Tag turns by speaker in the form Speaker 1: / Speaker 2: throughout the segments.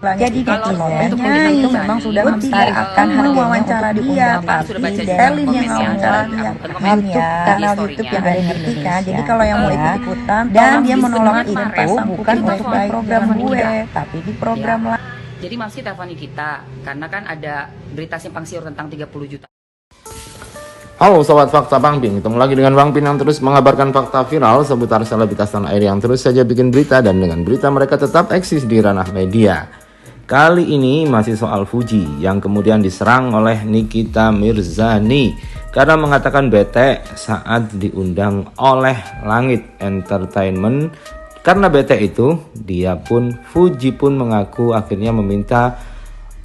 Speaker 1: Jadi
Speaker 2: Kalau untuk
Speaker 1: netizennya itu
Speaker 2: penjelasan
Speaker 1: memang sudah
Speaker 2: Gue
Speaker 1: mensyariatkan
Speaker 2: mewawancara
Speaker 1: harganya
Speaker 2: dia,
Speaker 1: untuk
Speaker 2: Pak, sudah baca
Speaker 1: diundang,
Speaker 2: di
Speaker 1: tapi
Speaker 2: komen
Speaker 1: yang
Speaker 2: ya,
Speaker 1: wawancara
Speaker 2: bukan
Speaker 1: dia
Speaker 2: komen
Speaker 1: untuk
Speaker 2: ya,
Speaker 1: kanal
Speaker 2: di
Speaker 1: YouTube
Speaker 2: story-nya.
Speaker 1: yang ada di Indonesia. Jadi kalau yang mau
Speaker 2: Ya.
Speaker 1: ikut-ikutan,
Speaker 2: Dan
Speaker 1: dan dia
Speaker 2: dia
Speaker 1: menolak
Speaker 2: sebenarnya
Speaker 1: itu
Speaker 2: kemarin
Speaker 1: bukan
Speaker 2: itu
Speaker 1: untuk
Speaker 2: baik
Speaker 1: program
Speaker 2: dengan
Speaker 1: gue,
Speaker 2: mudah.
Speaker 1: tapi di program
Speaker 2: Ya.
Speaker 1: lain.
Speaker 2: Jadi masih telponi kita karena kan ada berita simpang siur tentang 30 juta.
Speaker 3: Halo Sobat Fakta Bang Pin, ketemu lagi dengan Bang Pin yang terus mengabarkan fakta viral seputar selebritas tanah air yang terus saja bikin berita, dan dengan berita mereka tetap eksis di ranah media. Kali ini masih soal Fuji yang kemudian diserang oleh Nikita Mirzani karena mengatakan bete saat diundang oleh Langit Entertainment. Karena bete itu, Fuji pun mengaku akhirnya meminta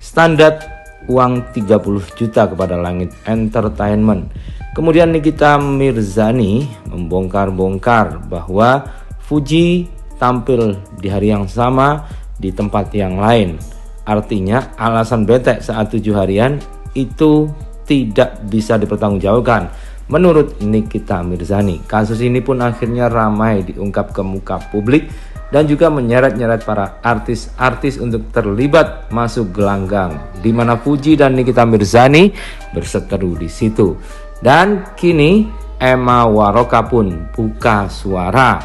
Speaker 3: standar uang 30 juta kepada Langit Entertainment. Kemudian Nikita Mirzani membongkar-bongkar bahwa Fuji tampil di hari yang sama di tempat yang lain. Artinya alasan bete saat 7 harian itu tidak bisa dipertanggungjawabkan. Menurut Nikita Mirzani, kasus ini pun akhirnya ramai diungkap ke muka publik dan juga menyeret-nyeret para artis-artis untuk terlibat masuk gelanggang, di mana Fuji dan Nikita Mirzani berseteru di situ. Dan kini Emma Waroka pun buka suara.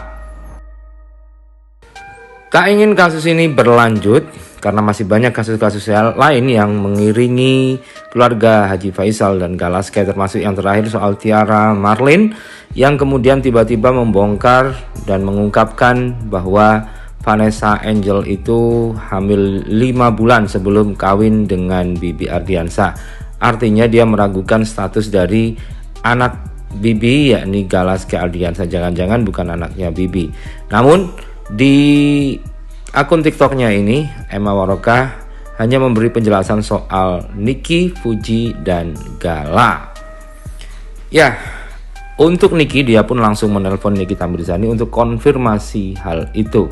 Speaker 3: Tak ingin kasus ini berlanjut karena masih banyak kasus-kasus lain yang mengiringi keluarga Haji Faisal dan Galaske, termasuk yang terakhir soal Tiara Marlin yang kemudian tiba-tiba membongkar dan mengungkapkan bahwa Vanessa Angel itu hamil 5 bulan sebelum kawin dengan Bibi Ardiansa. Artinya dia meragukan status dari anak Bibi, yakni Galaske Ardiansa. Jangan-jangan bukan anaknya Bibi. Namun di akun TikToknya ini, Emma Waroka hanya memberi penjelasan soal Niki, Fuji, dan Gala. Ya, untuk Niki, dia pun langsung menelpon Nikita Mirzani untuk konfirmasi hal itu.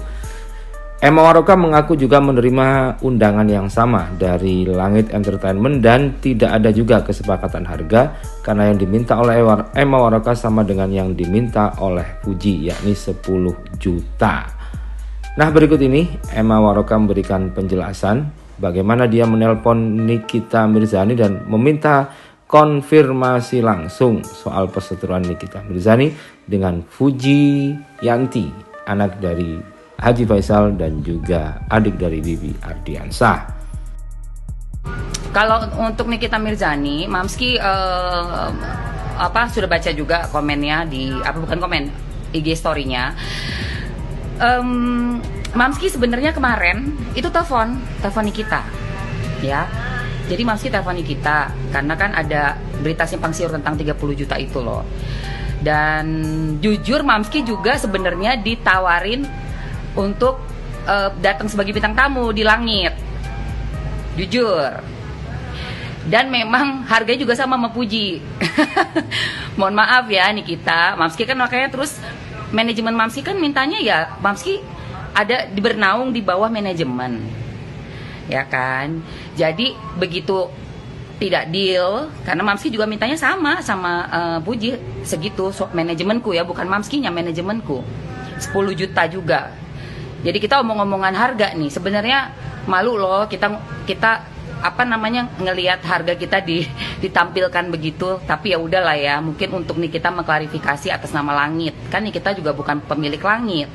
Speaker 3: Emma Waroka mengaku juga menerima undangan yang sama dari Langit Entertainment dan tidak ada juga kesepakatan harga karena yang diminta oleh Emma Waroka sama dengan yang diminta oleh Fuji, yakni 10 juta. Nah, berikut ini Emma Waroka memberikan penjelasan bagaimana dia menelpon Nikita Mirzani dan meminta konfirmasi langsung soal perseteruan Nikita Mirzani dengan Fuji Yanti, anak dari Haji Faisal dan juga adik dari Bibi Ardiansa.
Speaker 2: Kalau untuk Nikita Mirzani, Mamski sudah baca juga komennya di bukan komen, IG story-nya. Mamski sebenarnya kemarin itu telepon Nikita, ya. Jadi Mamski telepon Nikita karena kan ada berita simpang siur tentang 30 juta itu loh. Dan jujur Mamski juga sebenarnya ditawarin untuk datang sebagai bintang tamu di Langit, jujur. Dan memang harganya juga sama Fuji. Mohon maaf ya Nikita, Mamski kan makanya terus manajemen Mamski kan mintanya ya Mamski ada bernaung di bawah manajemen, ya kan. Jadi begitu tidak deal, karena Mamski juga mintanya sama Fuji segitu, manajemenku ya, bukan Mamskinya, manajemenku 10 juta juga. Jadi kita omong-omongan harga nih, sebenarnya malu loh kita ngelihat harga kita ditampilkan begitu. Tapi ya udahlah ya, mungkin untuk nih kita mengklarifikasi atas nama Langit. Kan nih kita juga bukan pemilik Langit.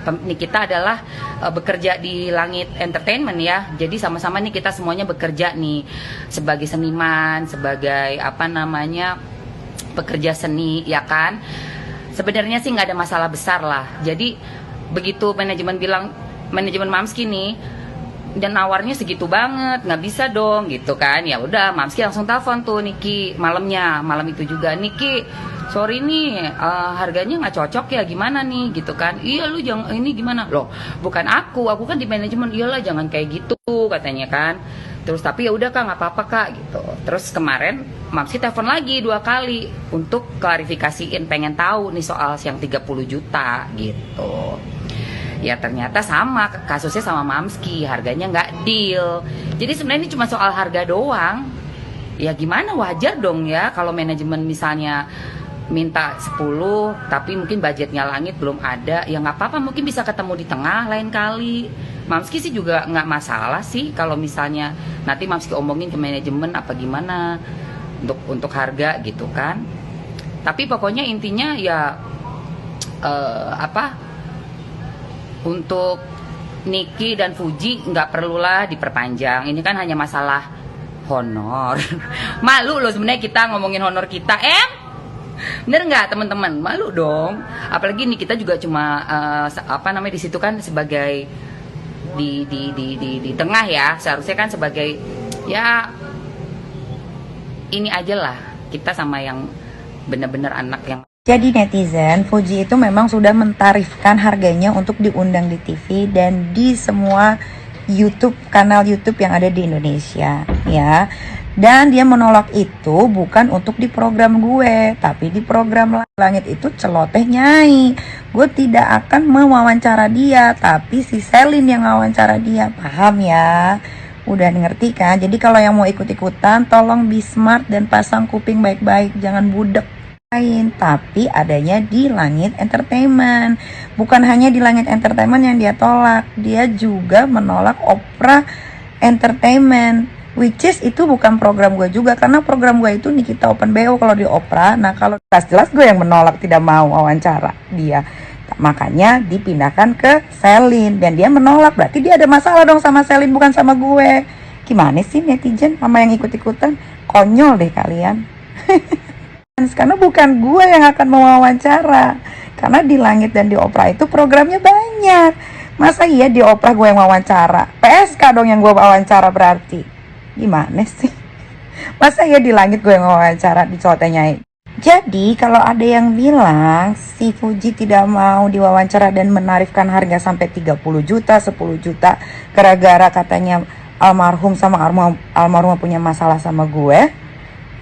Speaker 2: Nih kita adalah bekerja di Langit Entertainment ya. Jadi sama-sama nih kita semuanya bekerja nih sebagai seniman, sebagai pekerja seni, ya kan. Sebenarnya sih nggak ada masalah besar lah. Jadi begitu manajemen Mamski nih dan nawarnya segitu banget, nggak bisa dong gitu kan. Ya udah Mamski langsung telepon tuh Niki malam itu juga, Niki sorry nih harganya nggak cocok ya, gimana nih gitu kan. Iya lu jangan ini gimana loh, bukan aku kan di manajemen. Iyalah jangan kayak gitu katanya kan. Terus tapi ya udah Kak, nggak apa-apa Kak gitu. Terus kemarin Mamski telepon lagi 2 kali untuk klarifikasiin, pengen tahu nih soal yang 30 juta gitu. Ya ternyata sama kasusnya sama Mamski, harganya nggak deal. Jadi sebenarnya ini cuma soal harga doang. Ya gimana, wajar dong ya kalau manajemen misalnya minta 10 tapi mungkin budgetnya Langit belum ada, ya nggak apa-apa, mungkin bisa ketemu di tengah lain kali. Mamski sih juga nggak masalah sih kalau misalnya nanti Mamski omongin ke manajemen apa gimana untuk harga gitu kan. Tapi pokoknya intinya ya untuk Niki dan Fuji nggak perlulah diperpanjang. Ini kan hanya masalah honor. Malu loh sebenarnya kita ngomongin honor kita, bener nggak teman-teman? Malu dong. Apalagi nih kita juga cuma di situ kan sebagai di tengah ya. Seharusnya kan sebagai ya ini aja lah kita sama yang bener-bener anak yang.
Speaker 1: Jadi netizen, Fuji itu memang sudah mentarifkan harganya untuk diundang di TV dan di semua kanal YouTube yang ada di Indonesia, ya. Dan dia menolak itu bukan untuk di program gue, tapi di program Langit itu celoteh Nyai. Gue tidak akan mewawancara dia, tapi si Selin yang wawancara dia, paham ya? Udah ngerti kan? Jadi kalau yang mau ikut-ikutan, tolong be smart dan pasang kuping baik-baik, jangan budek. Tapi adanya di Langit Entertainment. Bukan hanya di Langit Entertainment yang dia tolak, dia juga menolak Opera Entertainment, which is itu bukan program gue juga, karena program gue itu Nikita Open BO kalau di Opera. Nah kalau jelas gue yang menolak, tidak mau wawancara dia, makanya dipindahkan ke Selin dan dia menolak. Berarti dia ada masalah dong sama Selin, bukan sama gue. Gimana sih netizen sama yang ikut-ikutan? Konyol deh kalian. Karena bukan gue yang akan mewawancara, karena di Langit dan di Opera itu programnya banyak. Masa iya di Opera gue yang wawancara? PSK dong yang gue wawancara berarti. Gimana sih? Masa iya di Langit gue yang wawancara, di Nyai? Jadi kalau ada yang bilang si Fuji tidak mau diwawancara dan menarifkan harga sampai 30 juta, 10 juta gara-gara katanya almarhum sama almarhum punya masalah sama gue,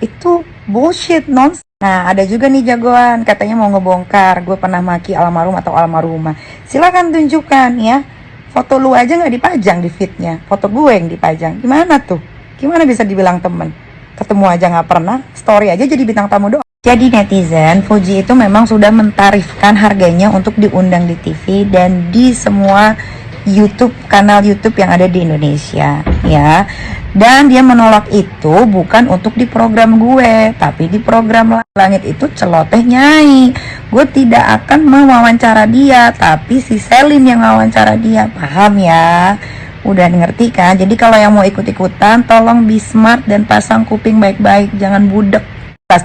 Speaker 1: itu bullshit, nonsense. Nah ada juga nih jagoan katanya mau ngebongkar gue pernah maki almarhum atau almarhumah. Silakan tunjukkan ya, foto lu aja nggak dipajang di feednya, foto gue yang dipajang. Gimana tuh? Gimana bisa dibilang temen? Ketemu aja nggak pernah, story aja jadi bintang tamu doang. Jadi netizen, Fuji itu memang sudah mentarifkan harganya untuk diundang di TV dan di semua kanal YouTube yang ada di Indonesia, ya. Dan dia menolak itu bukan untuk di program gue, tapi di program Langit itu celoteh Nyai. Gue tidak akan mewawancara dia, tapi si Selin yang wawancara dia, paham ya? Udah ngerti kan? Jadi kalau yang mau ikut-ikutan, tolong be smart dan pasang kuping baik-baik, jangan budek.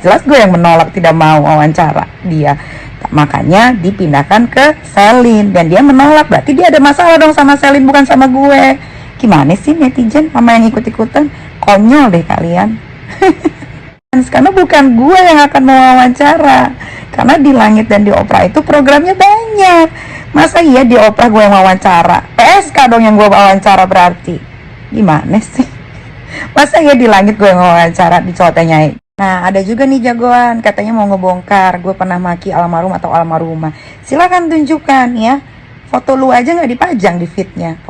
Speaker 1: Jelas gue yang menolak, tidak mau wawancara dia, makanya dipindahkan ke Selin dan dia menolak. Berarti dia ada masalah dong sama Selin, bukan sama gue. Gimana sih netizen sama yang ikut-ikutan? Konyol deh kalian. Karena bukan gue yang akan mewawancara, karena di Langit dan di Opera itu programnya banyak. Masa iya di Opera gue yang wawancara? PSK dong yang gue wawancara berarti. Gimana sih? Masa iya di Langit gue yang wawancara, di Nyai? Nah ada juga nih jagoan katanya mau ngebongkar gue pernah maki almarhum atau almarhumah. Silakan tunjukkan ya, foto lu aja nggak dipajang di feednya.